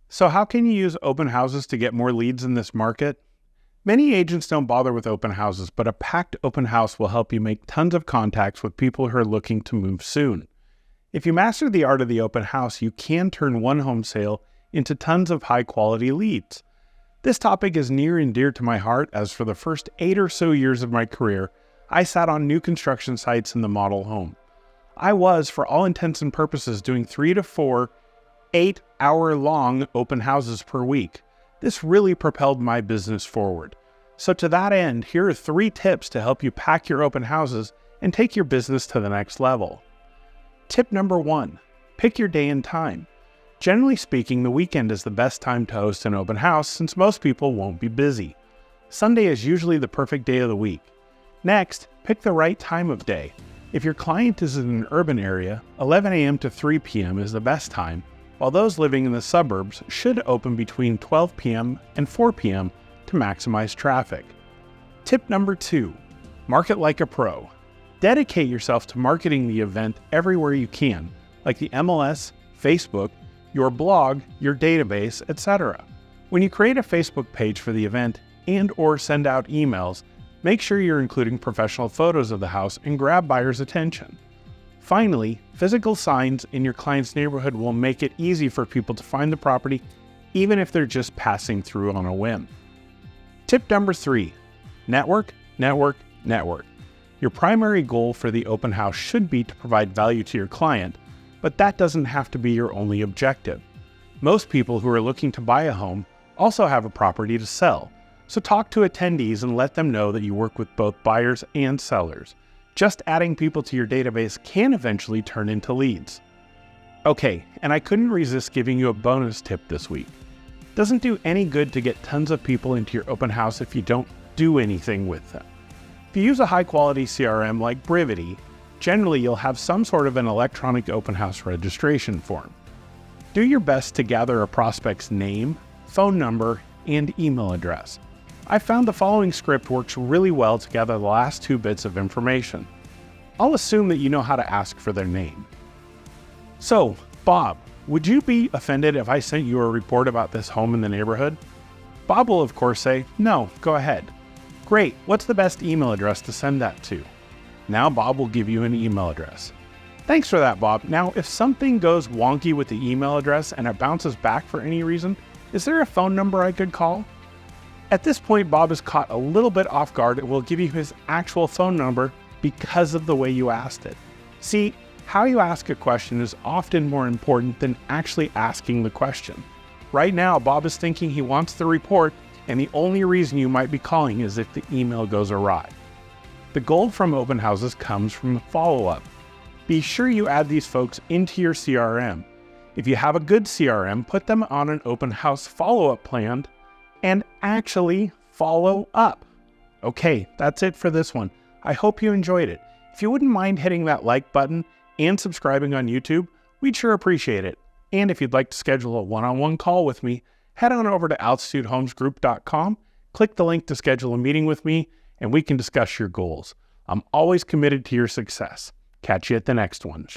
So how can you use open houses to get more leads in this market? Many agents don't bother with open houses, but a packed open house will help you make tons of contacts with people who are looking to move soon. If you master the art of the open house, you can turn one home sale into tons of high-quality leads. This topic is near and dear to my heart, as for the first 8 or so years of my career, I sat on new construction sites in the model home. I was, for all intents and purposes, doing 3 to 4 8-hour-long open houses per week. This really propelled my business forward. So to that end, here are 3 tips to help you pack your open houses and take your business to the next level. Tip number 1, pick your day and time. Generally speaking, the weekend is the best time to host an open house since most people won't be busy. Sunday is usually the perfect day of the week. Next, pick the right time of day. If your client is in an urban area, 11 a.m. to 3 p.m. is the best time, while those living in the suburbs should open between 12 p.m. and 4 p.m. to maximize traffic. Tip number 2, market like a pro. Dedicate yourself to marketing the event everywhere you can, like the MLS, Facebook, your blog, your database, etc. When you create a Facebook page for the event and/or send out emails, make sure you're including professional photos of the house and grab buyers' attention. Finally, physical signs in your client's neighborhood will make it easy for people to find the property, even if they're just passing through on a whim. Tip number 3, network, network, network. Your primary goal for the open house should be to provide value to your client, but that doesn't have to be your only objective. Most people who are looking to buy a home also have a property to sell, so talk to attendees and let them know that you work with both buyers and sellers. Just adding people to your database can eventually turn into leads. Okay, and I couldn't resist giving you a bonus tip this week. Doesn't do any good to get tons of people into your open house if you don't do anything with them. If you use a high-quality CRM like Brivity, generally you'll have some sort of an electronic open house registration form. Do your best to gather a prospect's name, phone number, and email address. I found the following script works really well to gather the last 2 bits of information. I'll assume that you know how to ask for their name. So, Bob, would you be offended if I sent you a report about this home in the neighborhood? Bob will of course say, no, go ahead. Great, what's the best email address to send that to? Now Bob will give you an email address. Thanks for that, Bob. Now, if something goes wonky with the email address and it bounces back for any reason, is there a phone number I could call? At this point, Bob is caught a little bit off guard and will give you his actual phone number because of the way you asked it. See, how you ask a question is often more important than actually asking the question. Right now, Bob is thinking he wants the report, and the only reason you might be calling is if the email goes awry. The gold from open houses comes from the follow-up. Be sure you add these folks into your CRM. If you have a good CRM, put them on an open house follow-up plan and actually follow up. Okay, that's it for this one. I hope you enjoyed it. If you wouldn't mind hitting that like button and subscribing on YouTube, we'd sure appreciate it. And if you'd like to schedule a one-on-one call with me, head on over to altitudehomesgroup.com, click the link to schedule a meeting with me, and we can discuss your goals. I'm always committed to your success. Catch you at the next one.